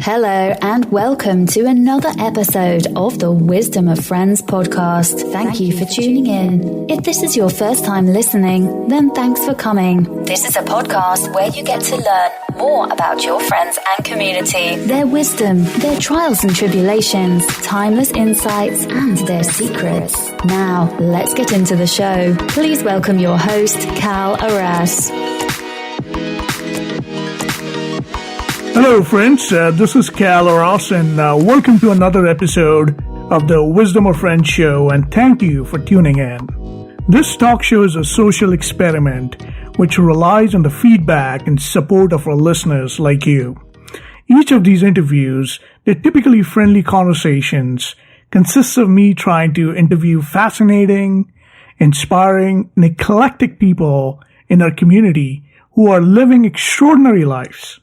Hello and welcome to another episode of the Wisdom of Friends podcast. Thank you for tuning in. If this is your first time listening, then thanks for coming. This is a podcast where you get to learn more about your friends and community, their wisdom, their trials and tribulations, timeless insights, and their secrets. Now, let's get into the show. Please welcome your host, Cal Arras. Hello friends, this is Cal Arras and welcome to another episode of the Wisdom of Friends show, and thank you for tuning in. This talk show is a social experiment which relies on the feedback and support of our listeners like you. Each of these interviews, they're typically friendly conversations, consists of me trying to interview fascinating, inspiring, and eclectic people in our community who are living extraordinary lives.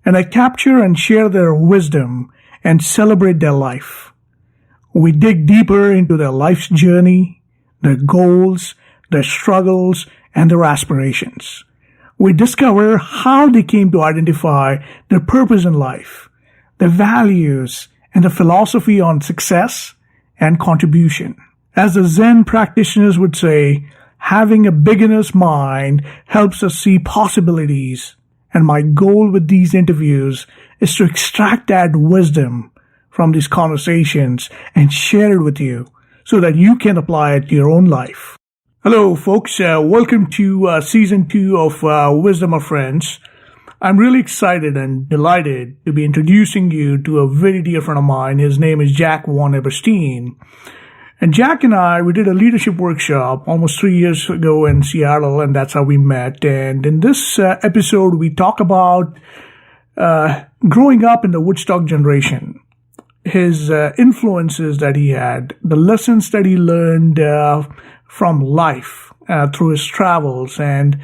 And I capture and share their wisdom and celebrate their life. We dig deeper into their life's journey, their goals, their struggles, and their aspirations. We discover how they came to identify their purpose in life, their values, and the philosophy on success and contribution. As the Zen practitioners would say, having a beginner's mind helps us see possibilities. And my goal with these interviews is to extract that wisdom from these conversations and share it with you so that you can apply it to your own life. Hello, folks. Welcome to Season 2 of Wisdom of Friends. I'm really excited and delighted to be introducing you to a very dear friend of mine. His name is Jack von Eberstein. And Jack and I, we did a leadership workshop almost 3 years ago in Seattle, and that's how we met. And in this episode, we talk about growing up in the Woodstock Generation, his influences that he had, the lessons that he learned from life through his travels, and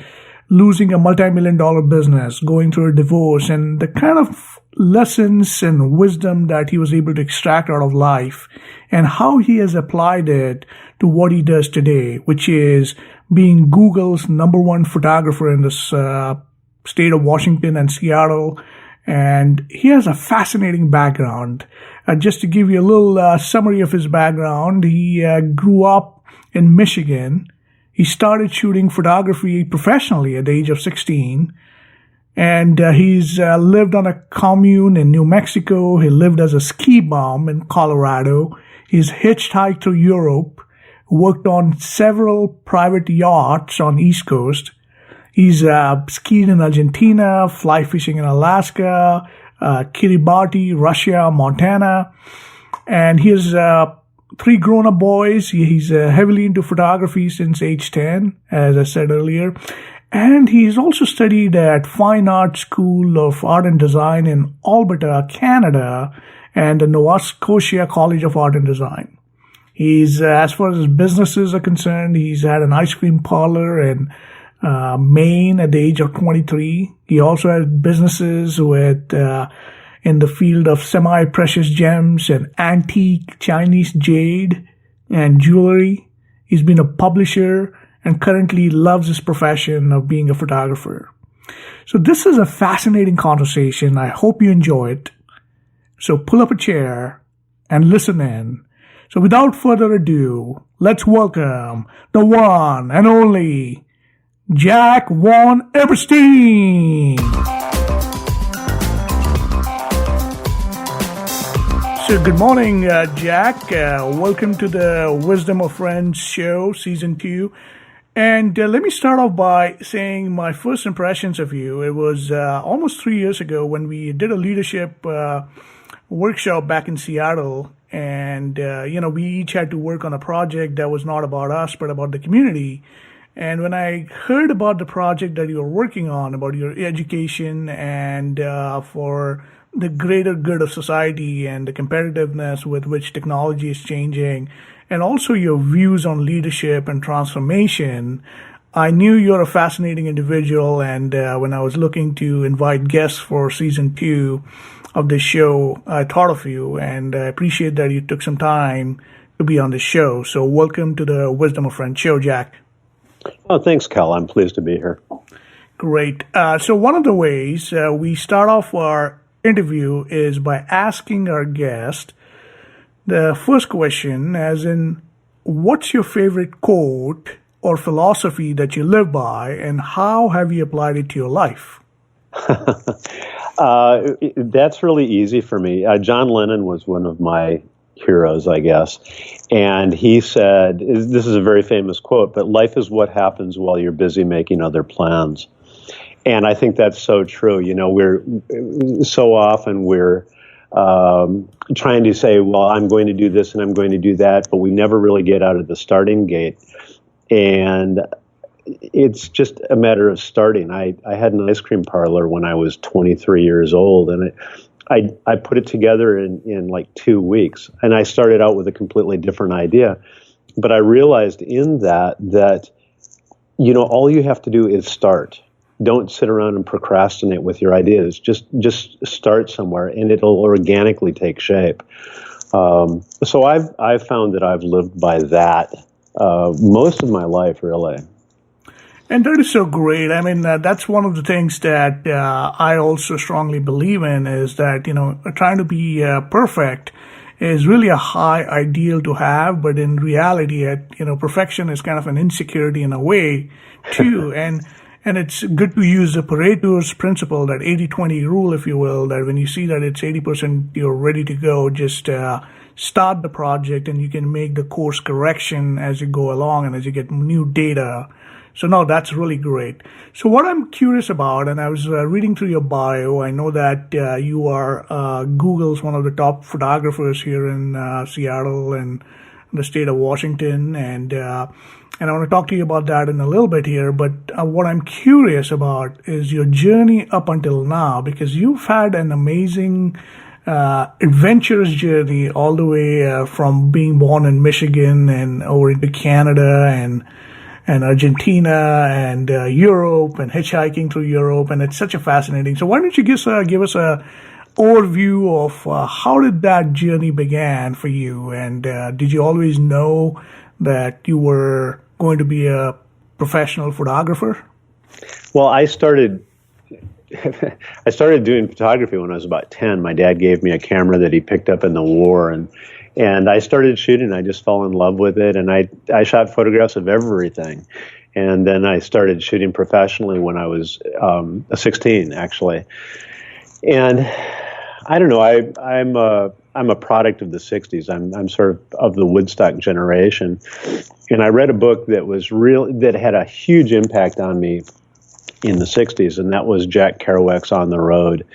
losing a multi-million-dollar business, going through a divorce, and the kind of lessons and wisdom that he was able to extract out of life, and how he has applied it to what he does today, which is being Google's #1 photographer in this state of Washington and Seattle. And he has a fascinating background. Just to give you a little summary of his background, he grew up in Michigan. He started shooting photography professionally at the age of 16. And he's lived on a commune in New Mexico. He lived as a ski bum in Colorado. He's hitchhiked through Europe, worked on several private yachts on the East Coast. He's skied in Argentina, fly fishing in Alaska, Kiribati, Russia, Montana. And he has 3 grown-up boys. He's heavily into photography since age 10, as I said earlier. And he's also studied at Fine Arts School of Art and Design in Alberta, Canada, and the Nova Scotia College of Art and Design. He's, as far as his businesses are concerned, he's had an ice cream parlor in Maine at the age of 23. He also had businesses with in the field of semi-precious gems and antique Chinese jade and jewelry. He's been a publisher and currently loves his profession of being a photographer. So this is a fascinating conversation. I hope you enjoy it. So pull up a chair and listen in. So without further ado, let's welcome the one and only Jack von Eberstein. So good morning, Jack. Welcome to the Wisdom of Friends show, Season 2. And let me start off by saying my first impressions of you. It was almost 3 years ago when we did a leadership workshop back in Seattle. And, we each had to work on a project that was not about us, but about the community. And when I heard about the project that you were working on, about your education and for the greater good of society and the competitiveness with which technology is changing, and also your views on leadership and transformation, I knew you're a fascinating individual. And when I was looking to invite guests for Season 2 of this show, I thought of you, and I appreciate that you took some time to be on the show. So welcome to the Wisdom of Friends show, Jack. Oh, thanks, Cal. I'm pleased to be here. Great. So one of the ways we start off our interview is by asking our guest the first question, as in, what's your favorite quote or philosophy that you live by, and how have you applied it to your life? That's really easy for me. John Lennon was one of my heroes, I guess. And he said, this is a very famous quote, but life is what happens while you're busy making other plans. And I think that's so true. You know, we're trying to say, well, I'm going to do this and I'm going to do that, but we never really get out of the starting gate. And it's just a matter of starting. I had an ice cream parlor when I was 23 years old, and I put it together in like 2 weeks. And I started out with a completely different idea. But I realized in that, you know, all you have to do is start. Don't sit around and procrastinate with your ideas. Just start somewhere, and it'll organically take shape. So I've found that I've lived by that most of my life, really. And that is so great. I mean, that's one of the things that I also strongly believe in, is that, you know, trying to be perfect is really a high ideal to have, but in reality, you know, perfection is kind of an insecurity in a way too. And it's good to use the Pareto's Principle, that 80-20 rule, if you will, that when you see that it's 80%, you're ready to go, just start the project, and you can make the course correction as you go along and as you get new data. So no, that's really great. So what I'm curious about, and I was reading through your bio, I know that you are Google's one of the top photographers here in Seattle and the state of Washington, and I want to talk to you about that in a little bit here. But what I'm curious about is your journey up until now, because you've had an amazing adventurous journey all the way from being born in Michigan and over into Canada and Argentina and Europe, and hitchhiking through Europe, and it's such a fascinating. So why don't you give us a overview of how did that journey began for you, and did you always know that you were going to be a professional photographer? Well, I started doing photography when I was about 10. My dad gave me a camera that he picked up in the war, and I started shooting. I just fell in love with it, and I shot photographs of everything. And then I started shooting professionally when I was 16, actually. And I don't know, I'm a product of the 60s. I'm sort of the Woodstock generation. And I read a book that had a huge impact on me in the 60s, and that was Jack Kerouac's On the Road.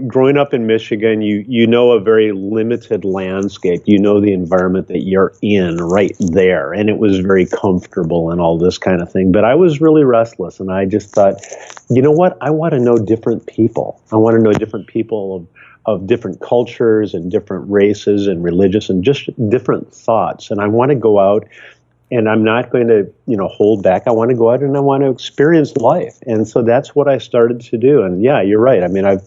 Growing up in Michigan, you know a very limited landscape. You know the environment that you're in right there, and it was very comfortable and all this kind of thing. But I was really restless, and I just thought, you know what? I want to know different people. I want to know different people of different cultures and different races and religious and just different thoughts. And I want to go out, and I'm not going to, hold back. I want to go out and I want to experience life. And so that's what I started to do. And yeah, you're right. I mean, I've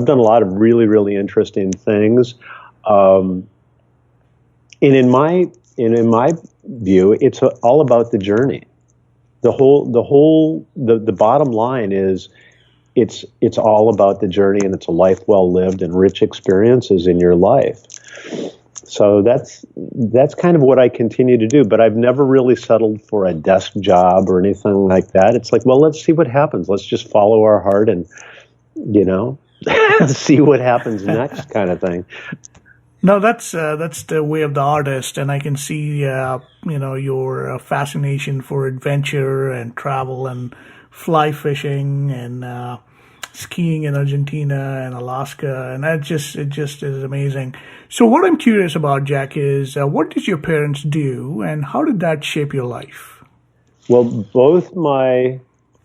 done a lot of really, really interesting things. And in my view, it's all about the journey. The bottom line is it's all about the journey, and it's a life well lived and rich experiences in your life. So that's kind of what I continue to do, but I've never really settled for a desk job or anything like that. It's like, well, let's see what happens. Let's just follow our heart and, see what happens next kind of thing. No, that's the way of the artist, and I can see, your fascination for adventure and travel and fly fishing and skiing in Argentina and Alaska, and it just is amazing. So what I'm curious about, Jack, is what did your parents do, and how did that shape your life? Well, both my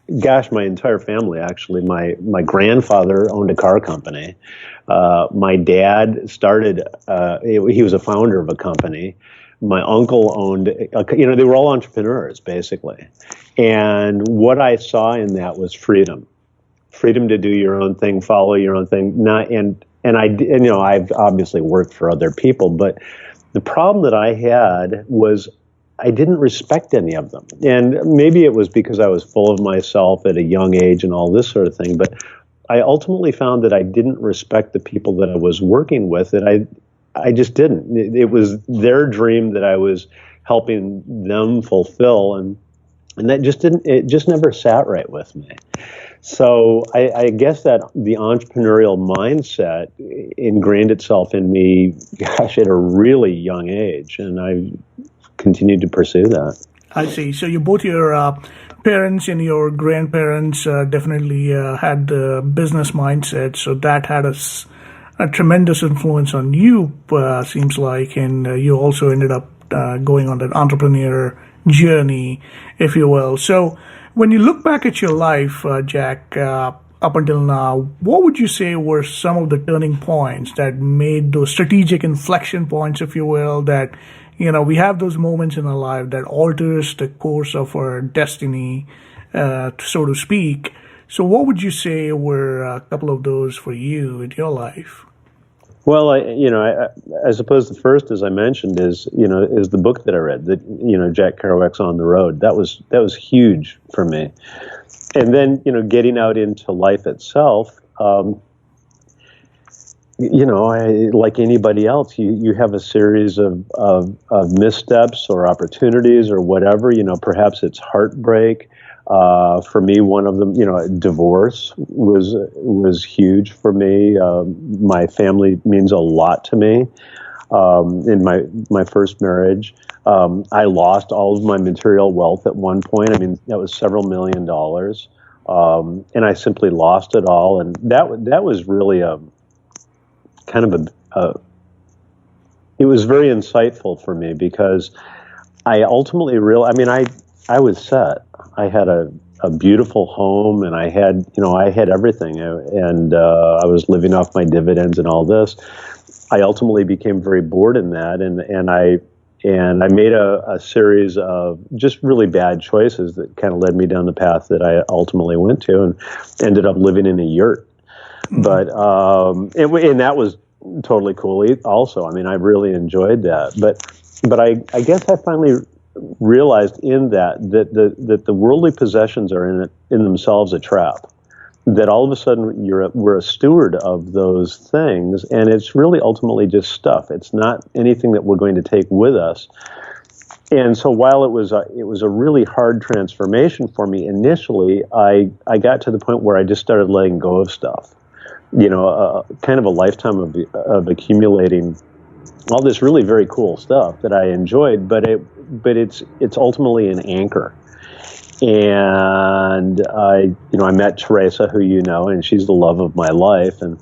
entire family, actually. My grandfather owned a car company. My dad started, he was a founder of a company. My uncle owned, they were all entrepreneurs, basically. And what I saw in that was freedom to do your own thing, follow your own thing. I've obviously worked for other people, but the problem that I had was I didn't respect any of them. And maybe it was because I was full of myself at a young age and all this sort of thing. But I ultimately found that I didn't respect the people that I was working with. That I just didn't. It was their dream that I was helping them fulfill, and that just didn't. It just never sat right with me. So I guess that the entrepreneurial mindset ingrained itself in me, gosh, at a really young age, and I've continued to pursue that. I see. So both your parents and your grandparents definitely had the business mindset, so that had a tremendous influence on you, seems like, and you also ended up going on that entrepreneur journey, if you will. So when you look back at your life, Jack, up until now, what would you say were some of the turning points that made those strategic inflection points, if you will, that, we have those moments in our life that alters the course of our destiny, so to speak. So what would you say were a couple of those for you in your life? Well, I suppose the first, as I mentioned, is the book that I read, that Jack Kerouac's On the Road. That was huge for me, and then getting out into life itself. Like anybody else, you have a series of missteps or opportunities or whatever. Perhaps it's heartbreak. For me, one of them, divorce was huge for me. My family means a lot to me. In my first marriage, I lost all of my material wealth at one point. I mean, that was several $1 million, and I simply lost it all. And that was really it was very insightful for me, because I ultimately realized, I was set. I had a beautiful home, and I had everything, and I was living off my dividends and all this. I ultimately became very bored in that, and I made a series of just really bad choices that kind of led me down the path that I ultimately went to, and ended up living in a yurt. But and that was totally cool also. I really enjoyed that. But I guess I finally realized in that the worldly possessions are in themselves a trap. That all of a sudden we're a steward of those things, and it's really ultimately just stuff. It's not anything that we're going to take with us. And so while it was a really hard transformation for me initially, I got to the point where I just started letting go of stuff. Kind of a lifetime of accumulating all this really very cool stuff that I enjoyed, but it's ultimately an anchor. And I met Teresa, who and she's the love of my life, and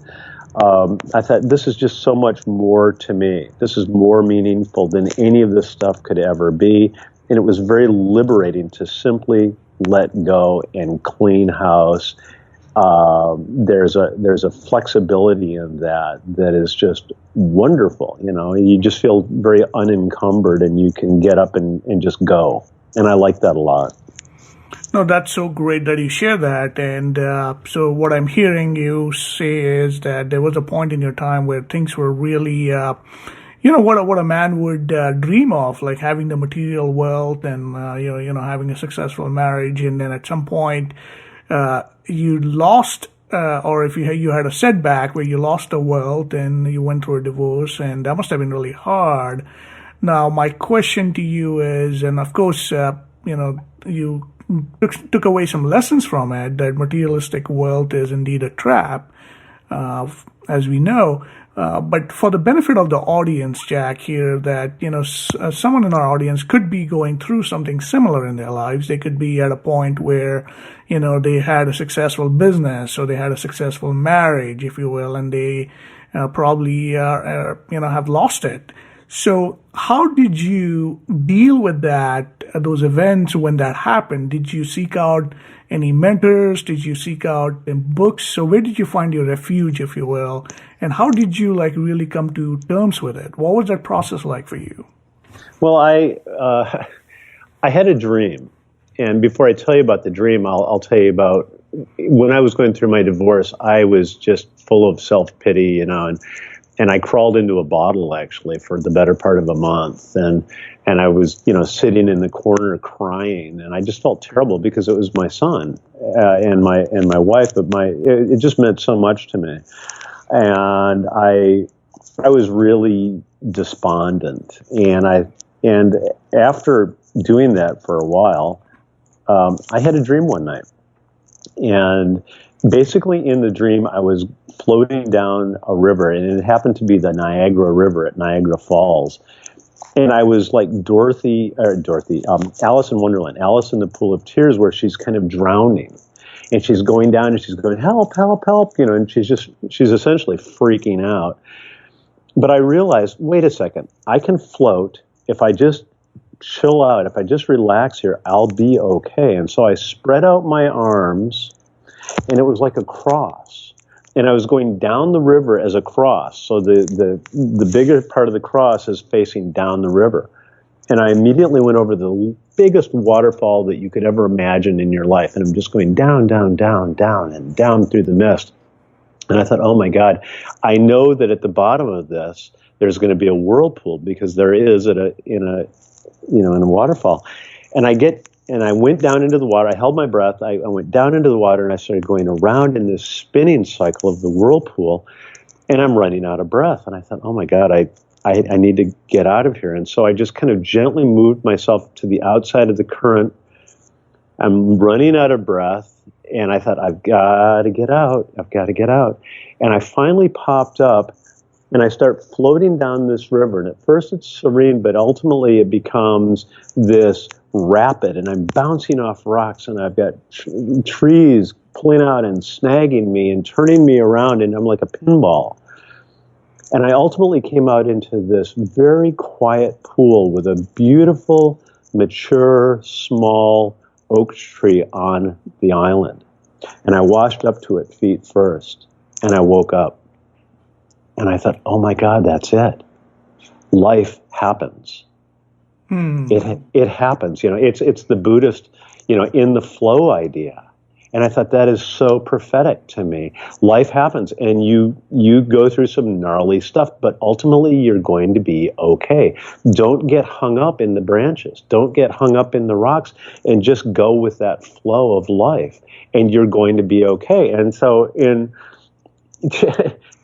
I thought, this is just so much more to me. This is more meaningful than any of this stuff could ever be, and it was very liberating to simply let go and clean house. There's a flexibility in that is just wonderful. You just feel very unencumbered, and you can get up and just go. And I like that a lot. No, that's so great that you share that. And so what I'm hearing you say is that there was a point in your time where things were really, what a man would dream of, like having the material wealth and, having a successful marriage. And then at some point, you lost, or if you had a setback where you lost the wealth and you went through a divorce, and that must have been really hard. Now, my question to you is, and of course, you took away some lessons from it, that materialistic wealth is indeed a trap, as we know. But for the benefit of the audience, Jack, here, that, someone in our audience could be going through something similar in their lives. They could be at a point where, they had a successful business, or they had a successful marriage, if you will, and they probably, have lost it. So how did you deal with that, those events when that happened? Did you seek out any mentors? Did you seek out books? So where did you find your refuge, if you will? And how did you really come to terms with it? What was that process like for you? Well, I had a dream. And before I tell you about the dream, I'll tell you about when I was going through my divorce. I was just full of self-pity, and And I crawled into a bottle actually for the better part of a month, and I was sitting in the corner crying, and I just felt terrible because it was my son and my wife, but it just meant so much to me, and I was really despondent, and after doing that for a while, I had a dream one night, and basically in the dream I was floating down a river, and it happened to be the Niagara River at Niagara Falls. And I was like Alice in Wonderland, Alice in the Pool of Tears, where she's kind of drowning. And she's going down and she's going, help, help, help, and she's essentially freaking out. But I realized, wait a second, I can float. If I just chill out, if I just relax here, I'll be okay. And so I spread out my arms, and it was like a cross. And I was going down the river as a cross. So the bigger part of the cross is facing down the river. And I immediately went over the biggest waterfall that you could ever imagine in your life. And I'm just going down, down, down, down, and down through the mist. And I thought, oh my God, I know that at the bottom of this, there's going to be a whirlpool, because there is in a waterfall. And I went down into the water. I held my breath. I went down into the water, and I started going around in this spinning cycle of the whirlpool, and I'm running out of breath. And I thought, oh my God, I need to get out of here. And so I just kind of gently moved myself to the outside of the current. I'm running out of breath, and I thought, I've got to get out. I've got to get out. And I finally popped up, and I start floating down this river. And at first it's serene, but ultimately it becomes this rapid, and I'm bouncing off rocks, and I've got trees pulling out and snagging me and turning me around, and I'm like a pinball. And I ultimately came out into this very quiet pool with a beautiful, mature, small oak tree on the island. And I washed up to it feet first, and I woke up. And I thought, oh my God, that's it. Life happens. It happens, it's the Buddhist, in the flow idea. And I thought that is so prophetic to me. Life happens, and you go through some gnarly stuff, but ultimately you're going to be okay. Don't get hung up in the branches. Don't get hung up in the rocks, and just go with that flow of life, and you're going to be okay. And so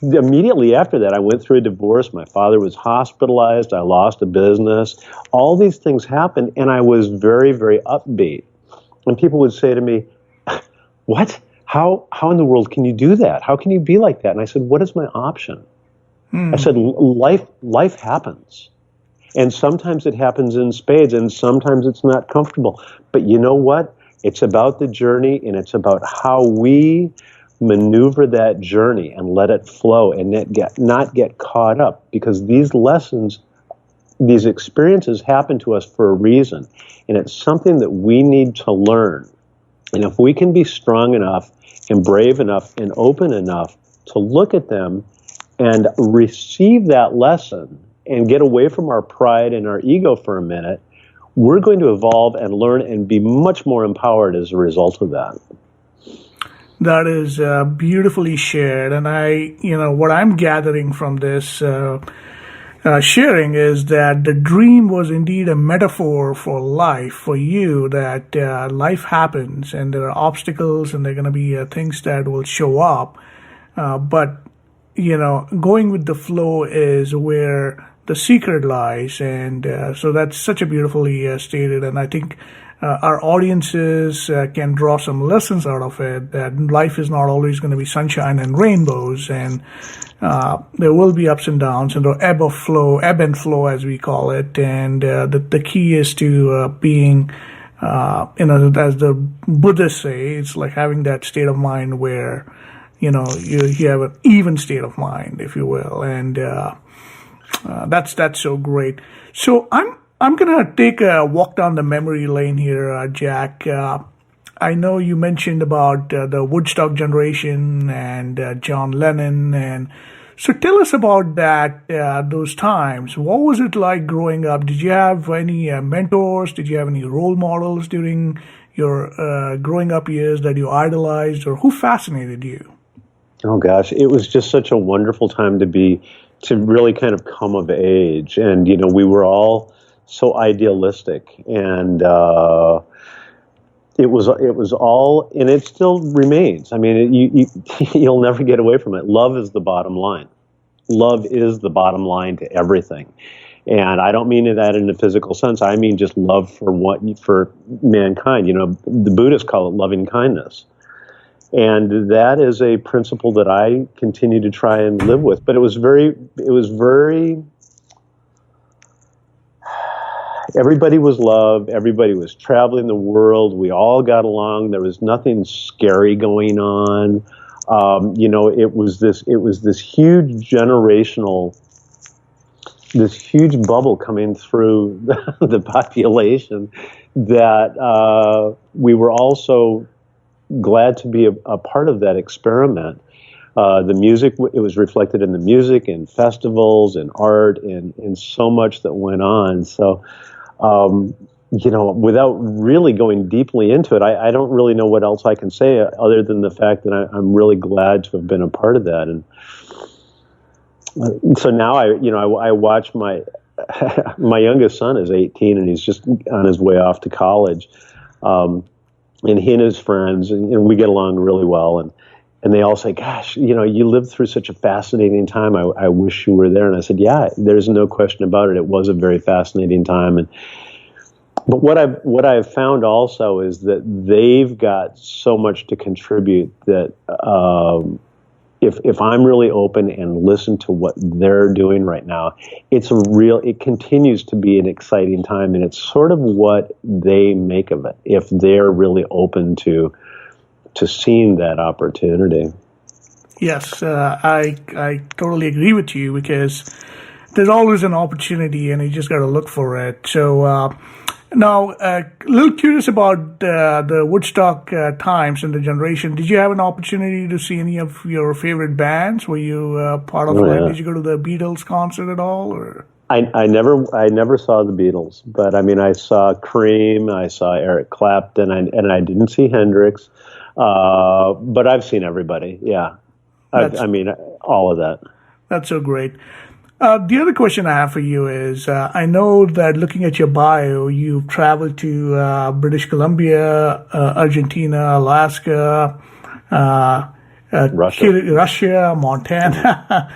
immediately after that, I went through a divorce. My father was hospitalized. I lost a business. All these things happened, and I was very, very upbeat. And people would say to me, what? How in the world can you do that? How can you be like that? And I said, what is my option? I said, life happens. And sometimes it happens in spades, and sometimes it's not comfortable. But you know what? It's about the journey, and it's about how we maneuver that journey and let it flow, and not get caught up, because these lessons, these experiences happen to us for a reason, and it's something that we need to learn. And if we can be strong enough and brave enough and open enough to look at them and receive that lesson and get away from our pride and our ego for a minute, we're going to evolve and learn and be much more empowered as a result of that. That is beautifully shared. And what I'm gathering from this sharing is that the dream was indeed a metaphor for life, for you, that life happens and there are obstacles and there are going to be things that will show up. But going with the flow is where the secret lies. And so that's such a beautifully stated. And I think our audiences can draw some lessons out of it, that life is not always going to be sunshine and rainbows, and there will be ups and downs, and the ebb and flow as we call it. And the key is to being, as the Buddhists say, it's like having that state of mind where, you have an even state of mind, if you will. And that's so great. So I'm going to take a walk down the memory lane here, Jack. I know you mentioned about the Woodstock Generation and John Lennon. And so tell us about that, those times. What was it like growing up? Did you have any mentors? Did you have any role models during your growing up years that you idolized, or who fascinated you? Oh, gosh, it was just such a wonderful time to be to really kind of come of age. And, we were all so idealistic, and it was all, and it still remains. I mean, you'll never get away from it. Love is the bottom line. Love is the bottom line to everything. And I don't mean that in a physical sense. I mean just love for mankind. The Buddhists call it loving kindness. And that is a principle that I continue to try and live with. But it was very, everybody was loved. Everybody was traveling the world. We all got along. There was nothing scary going on. It was this huge generational, this huge bubble coming through the population that we were also glad to be a part of that experiment. The music, it was reflected in the music and festivals and art and so much that went on. So, without really going deeply into it, I don't really know what else I can say other than the fact that I'm really glad to have been a part of that. And so now I watch my youngest son is 18 and he's just on his way off to college. And he and his friends, and we get along really well. And they all say, gosh, you lived through such a fascinating time. I wish you were there. And I said, yeah, there's no question about it. It was a very fascinating time. But what I've found also is that they've got so much to contribute that if I'm really open and listen to what they're doing right now, it continues to be an exciting time, and it's sort of what they make of it if they're really open to seeing that opportunity. Yes, I totally agree with you, because there's always an opportunity and you just got to look for it. So now, a little curious about the Woodstock times and the generation. Did you have an opportunity to see any of your favorite bands? Were you part of it? Yeah. Did you go to the Beatles concert at all? Or I never saw the Beatles, but I mean I saw Cream, I saw Eric Clapton, and I didn't see Hendrix, but I've seen everybody. Yeah, I mean all of that. That's so great. The other question I have for you is, I know that looking at your bio, you've traveled to British Columbia, Argentina, Alaska, Russia, Montana.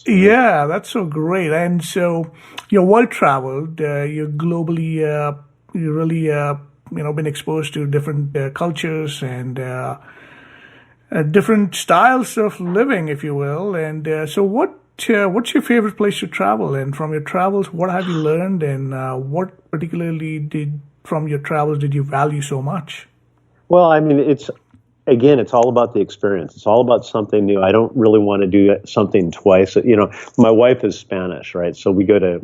Yeah, that's so great. And so you're well traveled. You're globally, you really, been exposed to different cultures and different styles of living, if you will. And so what's your favorite place to travel? And from your travels, what have you learned? And what particularly from your travels did you value so much? Well, I mean, it's all about the experience. It's all about something new. I don't really want to do something twice. My wife is Spanish, right? So we go to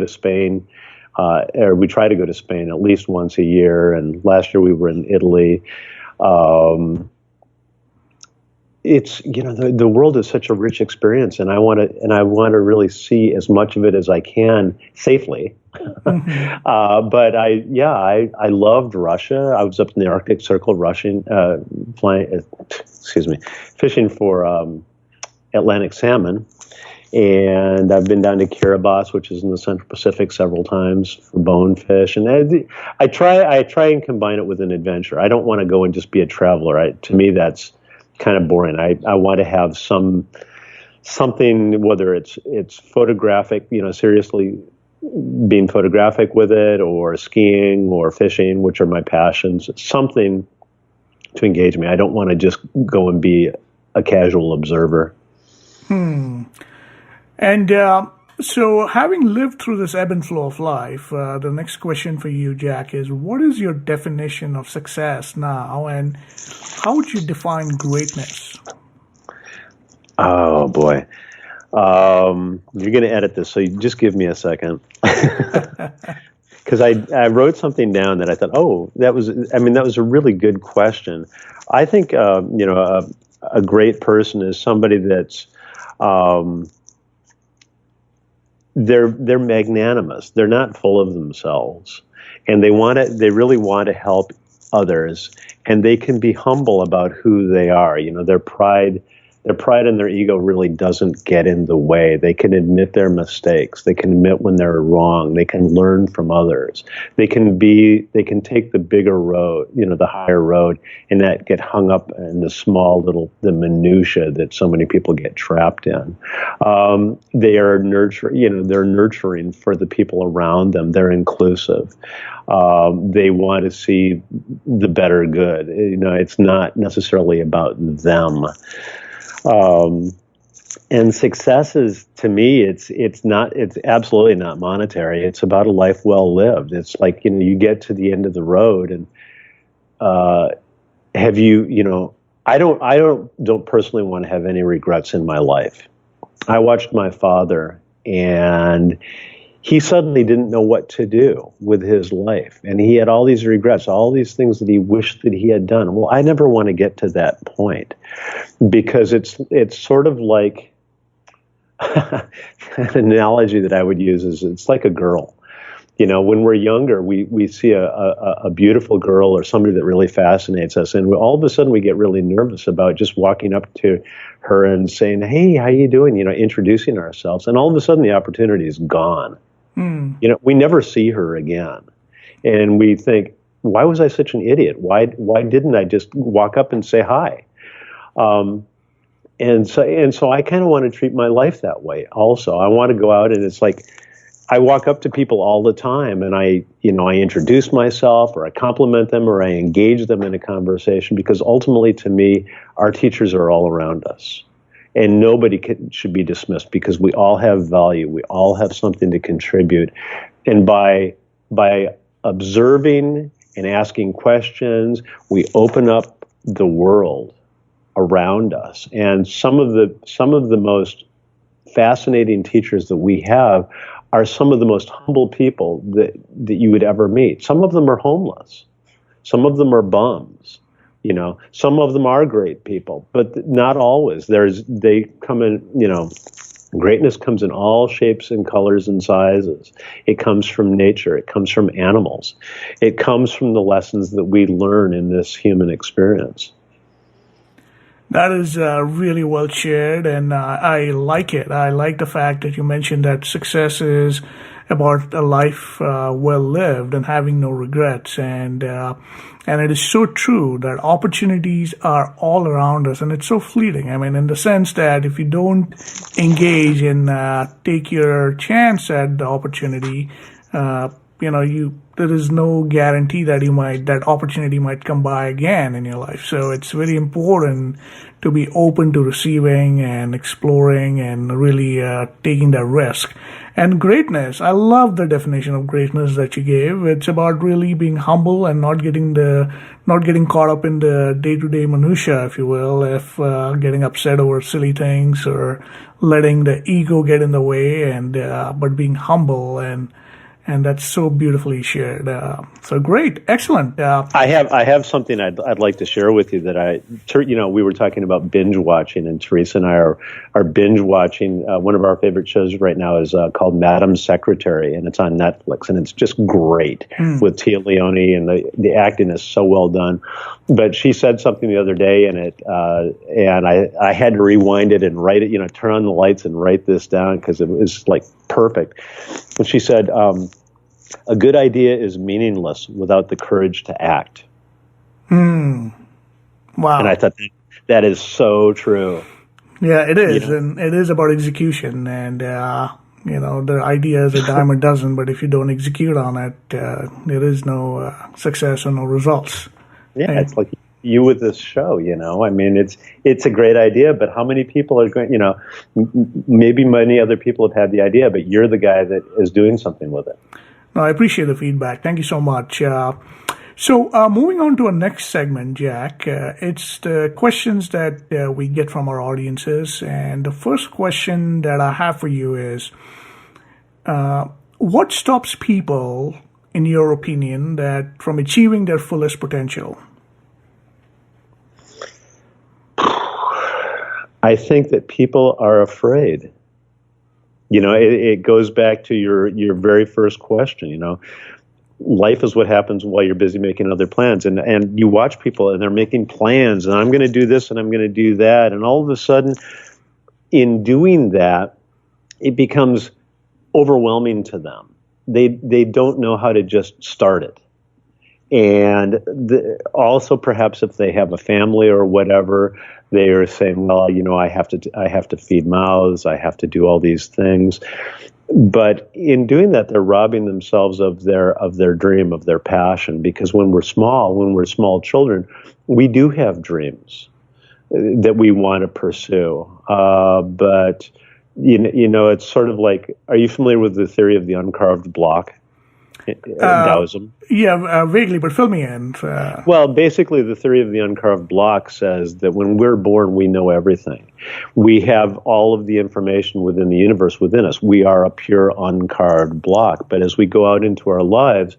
Spain, or we try to go to Spain at least once a year. And last year we were in Italy. It's the world is such a rich experience, and I want to really see as much of it as I can safely. Mm-hmm. But I loved Russia. I was up in the Arctic Circle, fishing for Atlantic salmon, and I've been down to Kiribati, which is in the Central Pacific, several times for bonefish. And I try and combine it with an adventure. I don't want to go and just be a traveler. To me, that's kind of boring. I want to have something, whether it's photographic, seriously being photographic with it, or skiing or fishing, which are my passions, something to engage me. I don't want to just go and be a casual observer. And so having lived through this ebb and flow of life, the next question for you, Jack, is what is your definition of success now, and how would you define greatness? Oh, boy. You're going to edit this, so you just give me a second. Because I wrote something down that I thought, that was a really good question. I think, a great person is somebody that's, they're magnanimous. They're not full of themselves, and they really want to help others, and they can be humble about who they are. Their pride their pride and their ego really doesn't get in the way. They can admit their mistakes. They can admit when they're wrong. They can learn from others. They can take the bigger road, the higher road, and not get hung up in the minutia that so many people get trapped in. They are they're nurturing for the people around them. They're inclusive. They want to see the better good. It's not necessarily about them. And success is, to me, it's absolutely not monetary. It's about a life well lived. It's like, you get to the end of the road, and I don't personally want to have any regrets in my life. I watched my father, and he suddenly didn't know what to do with his life. And he had all these regrets, all these things that he wished that he had done. Well, I never want to get to that point, because it's sort of like an analogy that I would use is it's like a girl. When we're younger, we see a beautiful girl or somebody that really fascinates us, and all of a sudden we get really nervous about just walking up to her and saying, "Hey, how you doing?" Introducing ourselves, and all of a sudden the opportunity is gone. We never see her again, and we think, "Why was I such an idiot? Why didn't I just walk up and say hi?" And so I kind of want to treat my life that way. Also, I want to go out, and it's like, I walk up to people all the time, and I introduce myself, or I compliment them, or I engage them in a conversation, because ultimately, to me, our teachers are all around us, and nobody should be dismissed, because we all have value. We all have something to contribute, and by observing and asking questions, we open up the world around us. And some of the most fascinating teachers that we have are some of the most humble people that you would ever meet. Some of them are homeless. Some of them are bums. Some of them are great people, but not always. They come in, greatness comes in all shapes and colors and sizes. It comes from nature. It comes from animals. It comes from the lessons that we learn in this human experience. That is really well shared, and I like it. I like the fact that you mentioned that success is about a life well lived and having no regrets, and it is so true that opportunities are all around us, and it's so fleeting. I mean, in the sense that if you don't engage and take your chance at the opportunity, there is no guarantee that that opportunity might come by again in your life. So it's very important to be open to receiving and exploring and really taking that risk. And greatness, I love the definition of greatness that you gave. It's about really being humble and not getting caught up in the day-to-day minutia, if you will, getting upset over silly things or letting the ego get in the way, and but being humble, and that's so beautifully shared. So great, excellent. I have something I'd like to share with you that we were talking about binge watching, and Teresa and I are binge watching. One of our favorite shows right now is called Madam Secretary, and it's on Netflix, and it's just great with Tia Leone, and the acting is so well done. But she said something the other day, and I had to rewind it and write it, turn on the lights and write this down, because it was like perfect. And she said, a good idea is meaningless without the courage to act. Wow. And I thought that is so true. Yeah, it is. And it is about execution. And, the idea is a dime a dozen, but if you don't execute on it, there is no success or no results. Yeah, it's like you with this show, I mean, it's a great idea, but how many people are going, maybe many other people have had the idea, but you're the guy that is doing something with it. No, I appreciate the feedback. Thank you so much. So moving on to our next segment, Jack, it's the questions that we get from our audiences. And the first question that I have for you is, what stops people, in your opinion, from achieving their fullest potential? I think that people are afraid. It goes back to your very first question. life is what happens while you're busy making other plans. And you watch people and they're making plans, and I'm going to do this and I'm going to do that. And all of a sudden, in doing that, it becomes overwhelming to them. They don't know how to just start it. And also, perhaps if they have a family or whatever, they are saying, well, I have to feed mouths, I have to do all these things. But in doing that, they're robbing themselves of their dream, of their passion. Because when we're small children, we do have dreams that we want to pursue. But it's sort of like, are you familiar with the theory of the uncarved block? Taoism? Yeah, vaguely, but fill me in. Well, basically, the theory of the uncarved block says that when we're born, we know everything. We have all of the information within the universe within us. We are a pure uncarved block. But as we go out into our lives,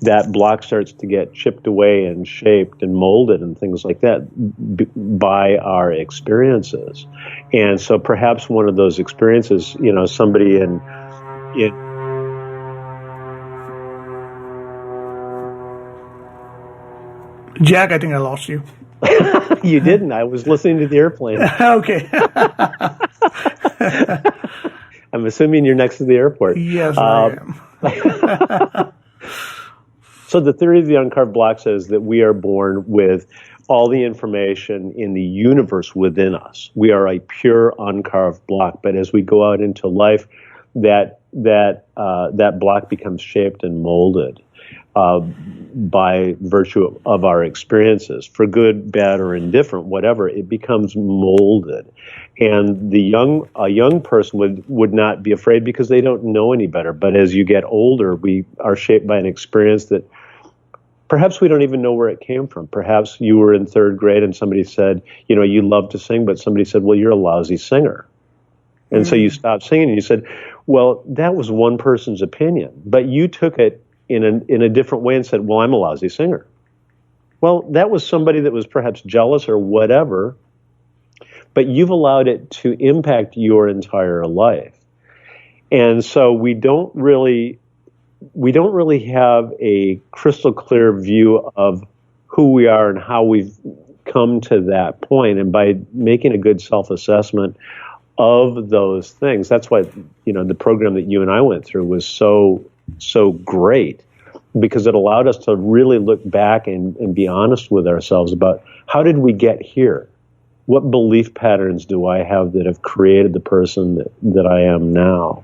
that block starts to get chipped away and shaped and molded and things like that by our experiences. And so perhaps one of those experiences, somebody in Jack, I think I lost you. You didn't. I was listening to the airplane. Okay. I'm assuming you're next to the airport. Yes, I am. So the theory of the uncarved block says that we are born with all the information in the universe within us. We are a pure uncarved block. But as we go out into life, that block becomes shaped and molded by virtue of our experiences, for good, bad, or indifferent, whatever. It becomes molded, and a young person would not be afraid because they don't know any better. But as you get older, we are shaped by an experience that perhaps we don't even know where it came from. Perhaps you were in third grade and somebody said, you love to sing, but somebody said, well, you're a lousy singer. And so you stopped singing and you said, well, that was one person's opinion, but you took it in a different way and said, well, I'm a lousy singer. Well, that was somebody that was perhaps jealous or whatever, but you've allowed it to impact your entire life. And so we don't really have a crystal clear view of who we are and how we've come to that point. And by making a good self-assessment of those things, that's why, the program that you and I went through was so great, because it allowed us to really look back and be honest with ourselves about how did we get here? What belief patterns do I have that have created the person that I am now?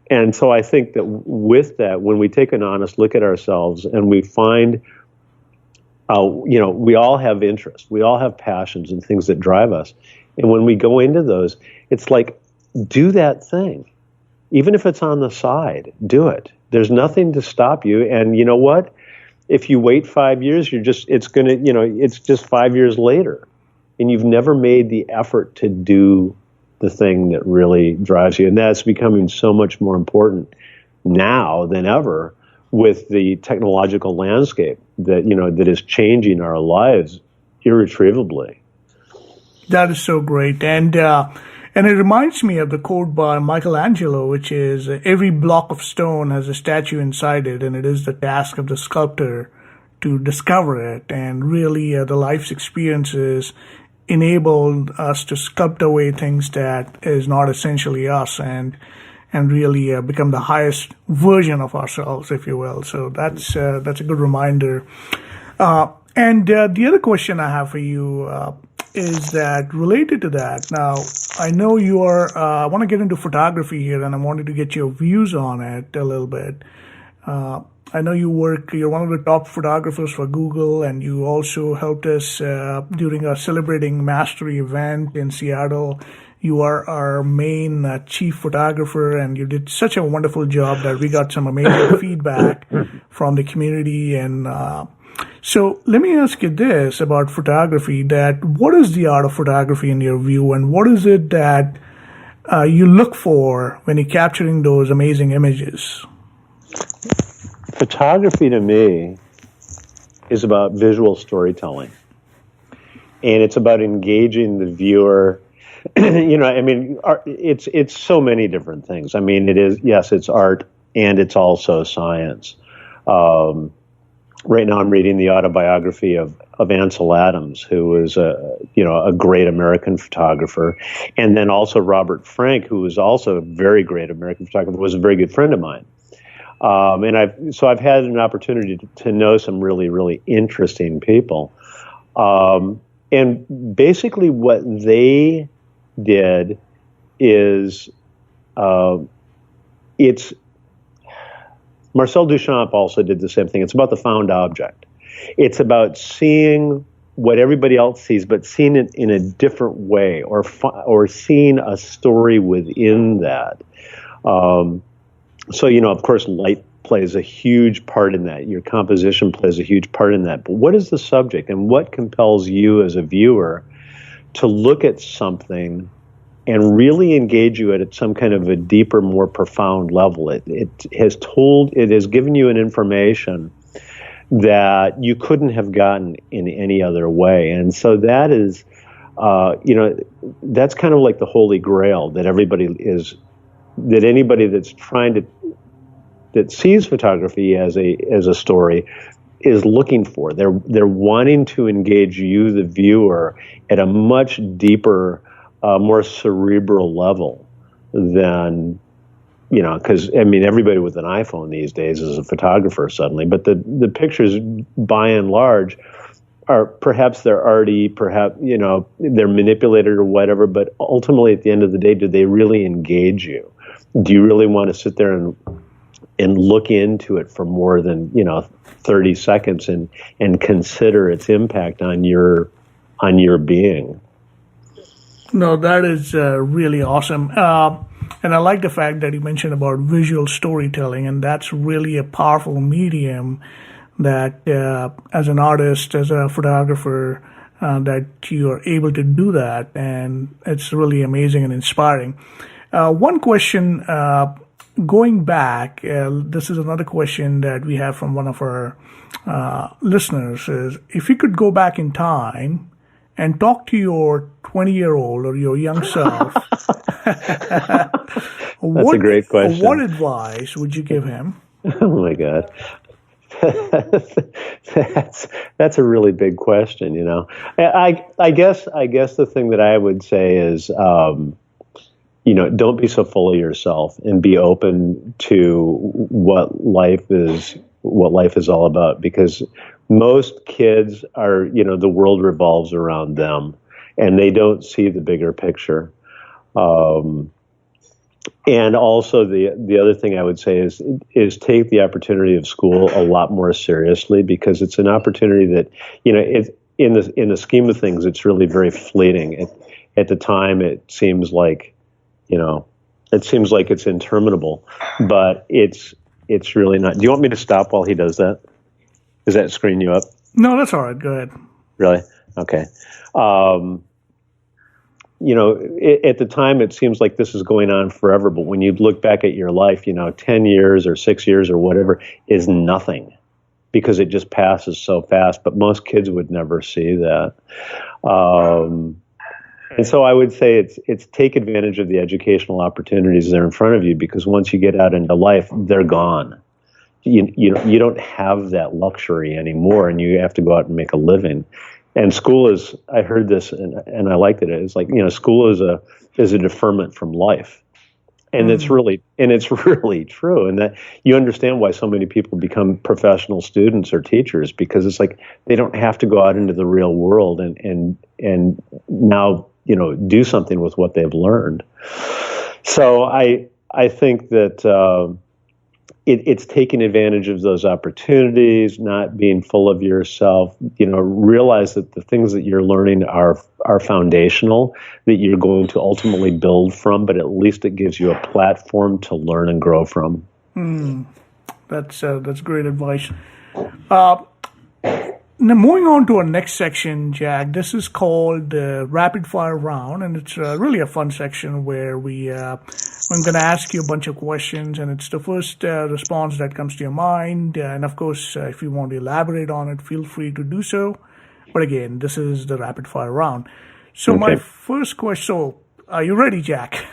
And so I think that with that, when we take an honest look at ourselves and we find, we all have interests, we all have passions and things that drive us. And when we go into those, it's like, do that thing. Even if it's on the side, do it. There's nothing to stop you. And you know what? If you wait 5 years, it's just 5 years later. And you've never made the effort to do the thing that really drives you. And that's becoming so much more important now than ever with the technological landscape that is changing our lives irretrievably. That is so great. And it reminds me of the quote by Michelangelo, which is, every block of stone has a statue inside it, and it is the task of the sculptor to discover it. And really, the life's experiences enabled us to sculpt away things that is not essentially us, and really become the highest version of ourselves, if you will. So that's a good reminder. And the other question I have for you is that related to that. Now, I know you are, I want to get into photography here, and I wanted to get your views on it a little bit. I know you're one of the top photographers for Google, and you also helped us during our Celebrating Mastery event in Seattle. You are our main chief photographer, and you did such a wonderful job that we got some amazing feedback from the community. And so let me ask you this about photography, that what is the art of photography in your view, and what is it that you look for when you're capturing those amazing images? Photography to me is about visual storytelling, and it's about engaging the viewer. It's so many different things. I mean, it's art and it's also science. Right now, I'm reading the autobiography of Ansel Adams, who was a great American photographer, and then also Robert Frank, who was also a very great American photographer, was a very good friend of mine. And I've had an opportunity to know some really, really interesting people. And basically what they did is, it's, Marcel Duchamp also did the same thing. It's about the found object. It's about seeing what everybody else sees, but seeing it in a different way, or seeing a story within that. So, of course, light plays a huge part in that. Your composition plays a huge part in that. But what is the subject, and what compels you as a viewer to look at something and really engage you at some kind of a deeper, more profound level? It has given you an information that you couldn't have gotten in any other way. And so that is, that's kind of like the holy grail that anybody that sees photography as a story is looking for. They're wanting to engage you, the viewer, at a much deeper, more cerebral level than, because everybody with an iPhone these days is a photographer suddenly. But the pictures, by and large, are they're arty, they're manipulated or whatever. But ultimately, at the end of the day, do they really engage you? Do you really want to sit there and look into it for more than 30 seconds and consider its impact on your being? No, that is really awesome. And I like the fact that you mentioned about visual storytelling, and that's really a powerful medium that as an artist, as a photographer, that you are able to do that, and it's really amazing and inspiring. One question, going back, this is another question that we have from one of our listeners, is if you could go back in time and talk to your 20-year-old or your young self, That's a great question. What advice would you give him? Oh my God. That's a really big question, I guess the thing that I would say is, don't be so full of yourself, and be open to what life is all about, because most kids are, the world revolves around them, and they don't see the bigger picture. And also the other thing I would say is take the opportunity of school a lot more seriously, because it's an opportunity that, in the scheme of things, it's really very fleeting. At the time, it seems like it's interminable, but it's really not. Do you want me to stop while he does that? Does that screen you up? No, that's all right. Go ahead. Really? Okay. At the time, it seems like this is going on forever, but when you look back at your life, 10 years or 6 years or whatever is nothing, because it just passes so fast. But most kids would never see that. And so I would say it's take advantage of the educational opportunities that are in front of you, because once you get out into life, they're gone. You don't have that luxury anymore, and you have to go out and make a living. And school is, I heard this and I liked it. It's like, school is a deferment from life. And it's really true. And that you understand why so many people become professional students or teachers, because it's like they don't have to go out into the real world and now, do something with what they've learned. So I think that it's taking advantage of those opportunities, not being full of yourself. Realize that the things that you're learning are foundational, that you're going to ultimately build from, but at least it gives you a platform to learn and grow from. That's great advice. Now, moving on to our next section, Jack, this is called the rapid fire round, and it's really a fun section where I'm going to ask you a bunch of questions, and it's the first response that comes to your mind. And of course, if you want to elaborate on it, feel free to do so. But again, this is the rapid fire round. So Okay. My first question, so are you ready, Jack?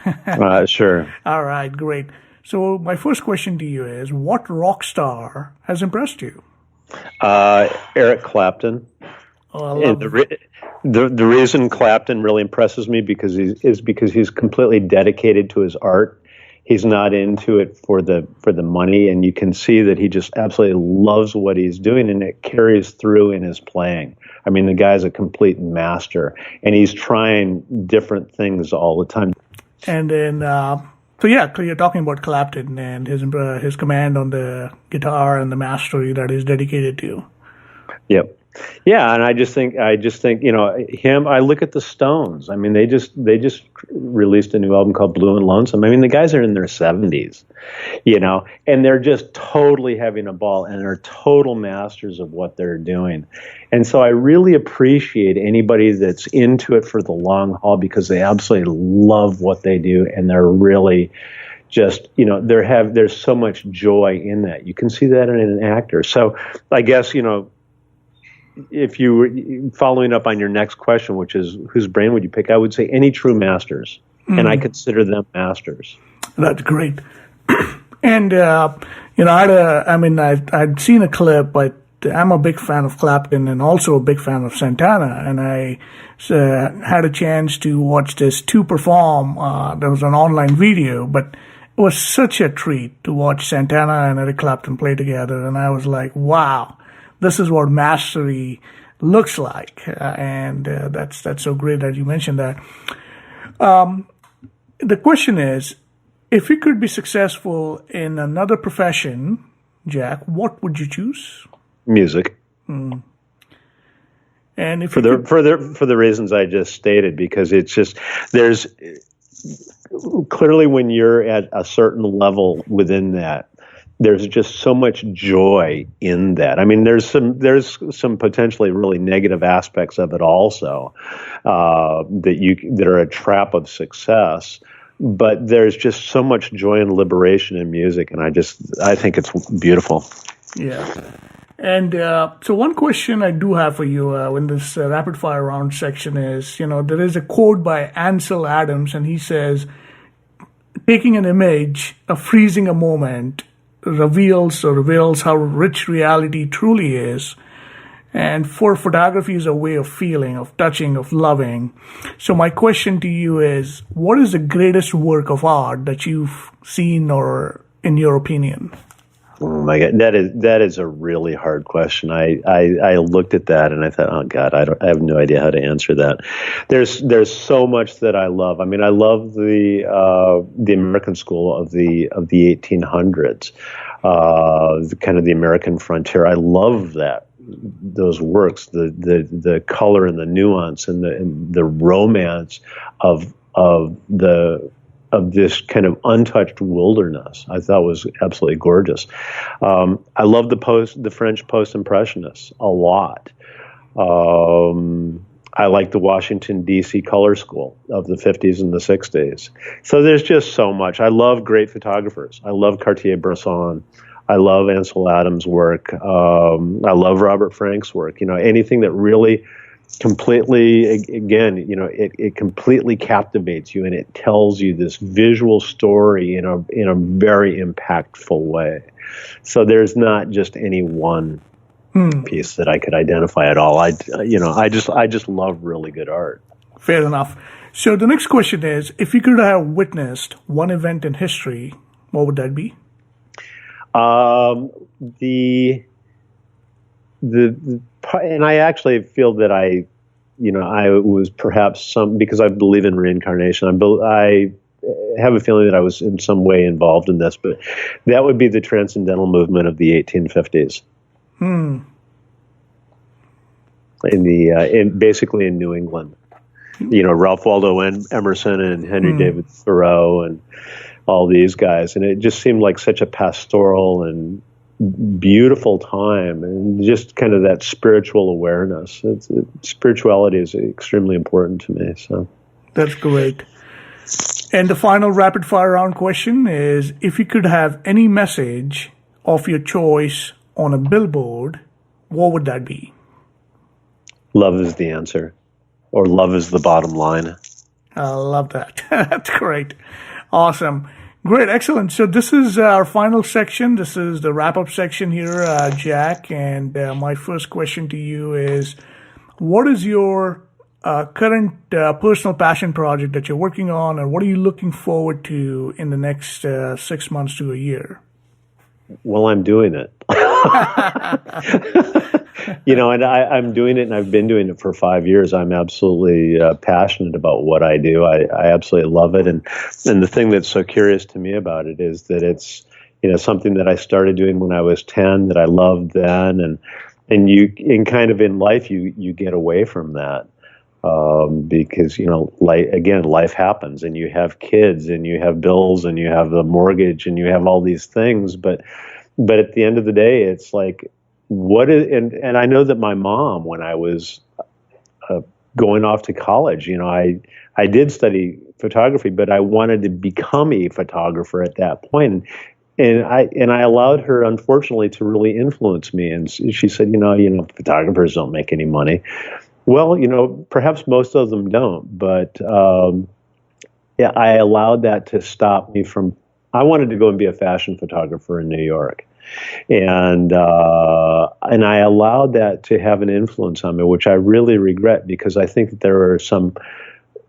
Sure. All right, great. So my first question to you is, what rock star has impressed you? Eric Clapton. Oh, I And love the reason Clapton really impresses me because he's completely dedicated to his art. He's not into it for the money, and you can see that he just absolutely loves what he's doing, and it carries through in his playing. I mean, the guy's a complete master, and he's trying different things all the time. And then, so you're talking about Clapton and his command on the guitar and the mastery that he's dedicated to. Yep. Yeah, and I just think him. I look at the Stones. I mean, they just released a new album called Blue and Lonesome. I mean, the guys are in their 70s, and they're just totally having a ball, and they're total masters of what they're doing. And so I really appreciate anybody that's into it for the long haul because they absolutely love what they do, and they're really just, there's so much joy in that. You can see that in an actor. So I guess, if you were following up on your next question, which is whose brain would you pick, I would say any true masters, and I consider them masters. That's great. And I'd seen a clip, but I'm a big fan of Clapton and also a big fan of Santana, and I had a chance to watch this two perform. There was an online video, but it was such a treat to watch Santana and Eric Clapton play together, and I was like, wow. This is what mastery looks like, and that's so great that you mentioned that. The question is, if you could be successful in another profession, Jack, what would you choose? Music. And if for the reasons I just stated, because it's just there's clearly when you're at a certain level within that. There's just so much joy in that. I mean, there's some potentially really negative aspects of it also that are a trap of success. But there's just so much joy and liberation in music, and I think it's beautiful. Yeah. And so one question I do have for you in this rapid fire round section is, there is a quote by Ansel Adams, and he says, "Taking an image, freezing a moment." reveals how rich reality truly is. And for photography is a way of feeling, of touching, of loving. So my question to you is, what is the greatest work of art that you've seen, or in your opinion? Oh my God, that is a really hard question. I looked at that and I thought, oh God, I have no idea how to answer that. There's so much that I love. I mean, I love the American school of the 1800s, kind of the American frontier. I love those works, the color and the nuance and the romance of this kind of untouched wilderness. I thought was absolutely gorgeous. I love the French post-impressionists a lot. I like the Washington, D.C. color school of the 50s and the 60s. So there's just so much. I love great photographers. I love Cartier-Bresson. I love Ansel Adams' work. I love Robert Frank's work. Anything that really completely, again, it completely captivates you, and it tells you this visual story in a very impactful way. So there's not just any one piece that I could identify at all. I just love really good art. Fair enough. So the next question is, if you could have witnessed one event in history, what would that be? And I actually feel that I was perhaps because I believe in reincarnation. I have a feeling that I was in some way involved in this, but that would be the transcendental movement of the 1850s. Basically in New England, Ralph Waldo Emerson and Henry David Thoreau and all these guys, and it just seemed like such a pastoral and beautiful time, and just kind of that spiritual awareness. Spirituality is extremely important to me. So that's great. And the final rapid fire round question is, if you could have any message of your choice on a billboard, what would that be? Love is the answer, or love is the bottom line. I love that. That's great. Awesome. Great, excellent. So this is our final section. This is the wrap-up section here, Jack. And my first question to you is, what is your current personal passion project that you're working on, and what are you looking forward to in the next 6 months to a year? Well, I'm doing it. And I'm doing it, and I've been doing it for 5 years. I'm absolutely passionate about what I do. I absolutely love it. And the thing that's so curious to me about it is that it's, something that I started doing when I was 10, that I loved then. And in life, you get away from that. Because, life happens, and you have kids, and you have bills, and you have the mortgage, and you have all these things. But at the end of the day, it's like, and I know that my mom, when I was going off to college, I did study photography, but I wanted to become a photographer at that point. And I allowed her, unfortunately, to really influence me. And she said, photographers don't make any money. Well, perhaps most of them don't, but I allowed that to stop me from. I wanted to go and be a fashion photographer in New York, and I allowed that to have an influence on me, which I really regret, because I think that there are some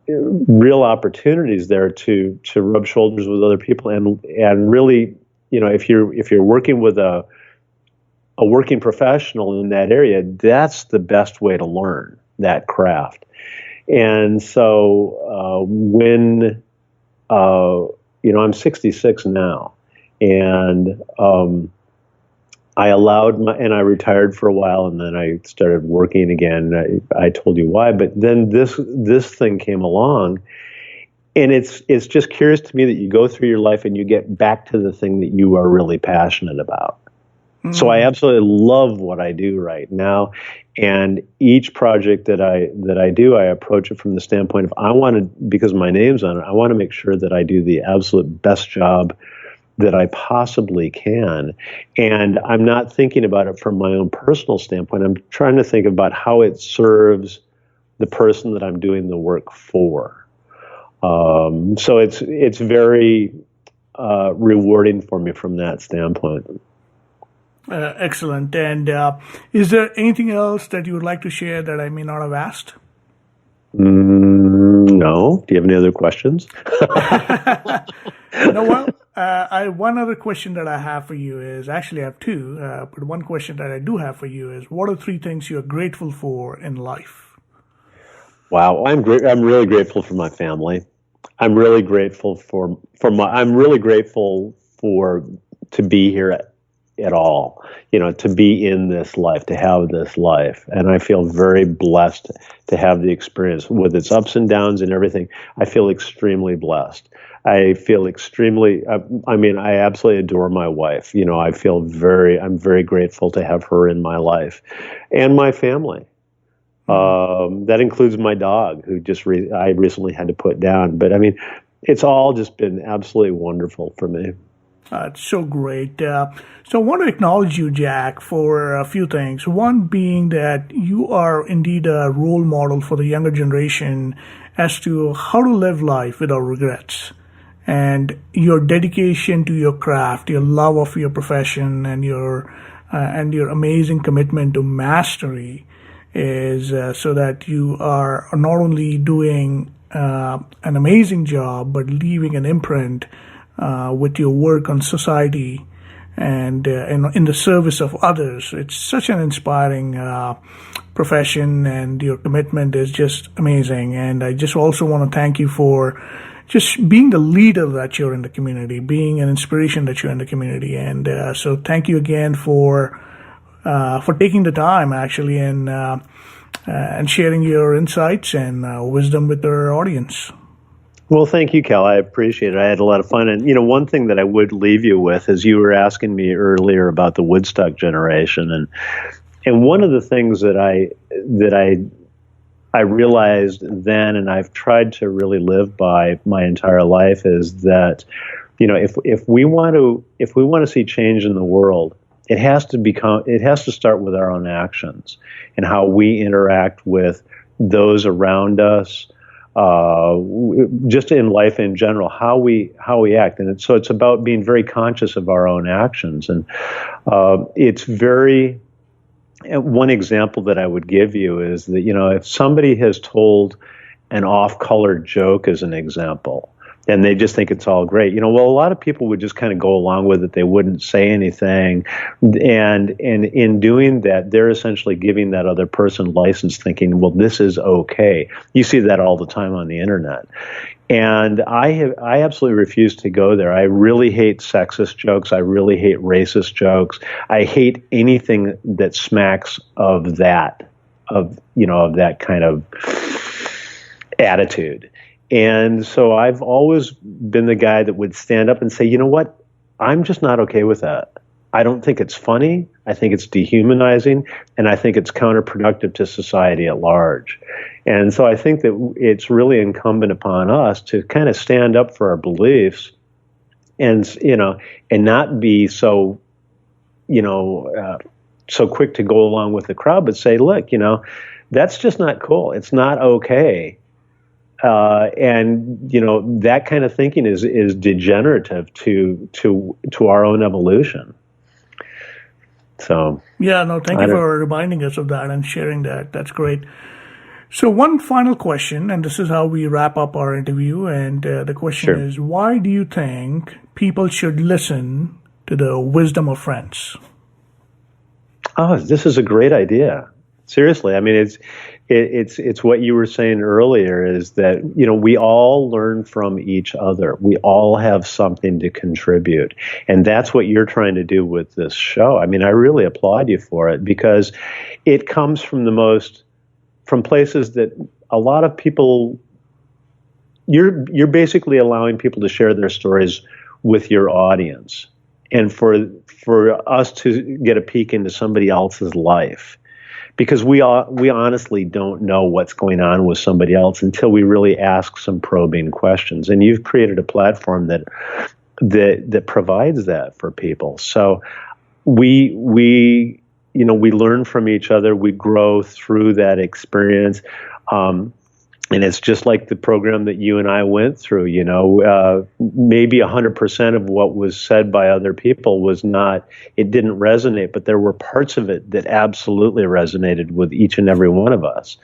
real opportunities there to rub shoulders with other people, and really, if you're working with a working professional in that area, that's the best way to learn that craft. And so I'm 66 now, and I I retired for a while, and then I started working again. I told you why, but then this thing came along, and it's just curious to me that you go through your life and you get back to the thing that you are really passionate about. So I absolutely love what I do right now, and each project that I do, I approach it from the standpoint of because my name's on it, I want to make sure that I do the absolute best job that I possibly can. And I'm not thinking about it from my own personal standpoint. I'm trying to think about how it serves the person that I'm doing the work for. So it's very rewarding for me from that standpoint. Excellent. And is there anything else that you would like to share that I may not have asked? No. Do you have any other questions? One other question that I have for you is, actually I have two, but one question that I do have for you is, what are 3 things you're grateful for in life? Wow, I'm really grateful for my family. I'm really grateful to be here at all, to be in this life, to have this life. And I feel very blessed to have the experience with its ups and downs and everything. I feel extremely blessed. I feel I absolutely adore my wife. I'm very grateful to have her in my life, and my family. That includes my dog, who I recently had to put down. But it's all just been absolutely wonderful for me. It's so great. So I want to acknowledge you, Jack, for a few things. One being that you are indeed a role model for the younger generation as to how to live life without regrets. And your dedication to your craft, your love of your profession, and your amazing commitment to mastery is so that you are not only doing an amazing job, but leaving an imprint with your work on society and in the service of others. It's such an inspiring profession, and your commitment is just amazing. And I just also want to thank you for just being the leader that you're in the community, being an inspiration that you're in the community. And so thank you again for taking the time, actually, and sharing your insights and wisdom with our audience. Well, thank you, Cal. I appreciate it. I had a lot of fun. And, one thing that I would leave you with is you were asking me earlier about the Woodstock generation. And one of the things that I realized then, and I've tried to really live by my entire life, is that, if we want to see change in the world, it has to start with our own actions and how we interact with those around us, just in life in general, how we act. And so it's about being very conscious of our own actions. And it's very, one example that I would give you is that, if somebody has told an off-colored joke as an example, and they just think it's all great. A lot of people would just kind of go along with it. They wouldn't say anything. And in doing that, they're essentially giving that other person license, thinking, well, this is okay. You see that all the time on the internet. And I absolutely refuse to go there. I really hate sexist jokes. I really hate racist jokes. I hate anything that smacks of that, of that kind of attitude. And so I've always been the guy that would stand up and say, you know what? I'm just not okay with that. I don't think it's funny. I think it's dehumanizing, and I think it's counterproductive to society at large. And so I think that it's really incumbent upon us to kind of stand up for our beliefs, and and not be so, so quick to go along with the crowd, but say, look, that's just not cool. It's not okay. And that kind of thinking is degenerative to our own evolution. So thank you for reminding us of that and sharing that. That's great. So one final question, and this is how we wrap up our interview. And the question is, why do you think people should listen to the wisdom of friends? Oh, this is a great idea. Seriously, I mean, it's what you were saying earlier, is that, we all learn from each other. We all have something to contribute. And that's what you're trying to do with this show. I mean, I really applaud you for it, because it comes from from places that a lot of people, you're basically allowing people to share their stories with your audience. And for us to get a peek into somebody else's life. Because we honestly don't know what's going on with somebody else until we really ask some probing questions. And you've created a platform that provides that for people. So we learn from each other. We grow through that experience. And it's just like the program that you and I went through, maybe 100% of what was said by other people it didn't resonate, but there were parts of it that absolutely resonated with each and every one of us.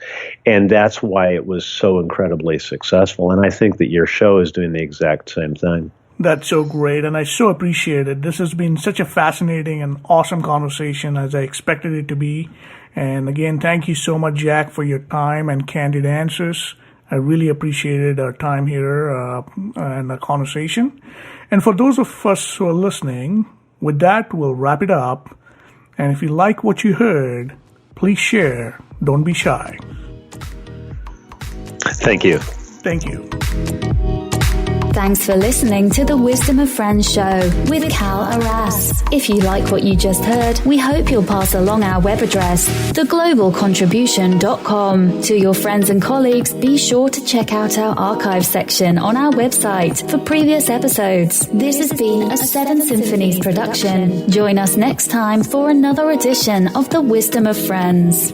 And that's why it was so incredibly successful. And I think that your show is doing the exact same thing. That's so great, and I so appreciate it. This has been such a fascinating and awesome conversation, as I expected it to be. And again, thank you so much, Jack, for your time and candid answers. I really appreciated our time here and the conversation. And for those of us who are listening, with that, we'll wrap it up. And if you like what you heard, please share. Don't be shy. Thank you. Thank you. Thanks for listening to the Wisdom of Friends show with Cal Arras. If you like what you just heard, we hope you'll pass along our web address, theglobalcontribution.com. To your friends and colleagues, be sure to check out our archive section on our website for previous episodes. This has been a Seven Symphonies production. Join us next time for another edition of the Wisdom of Friends.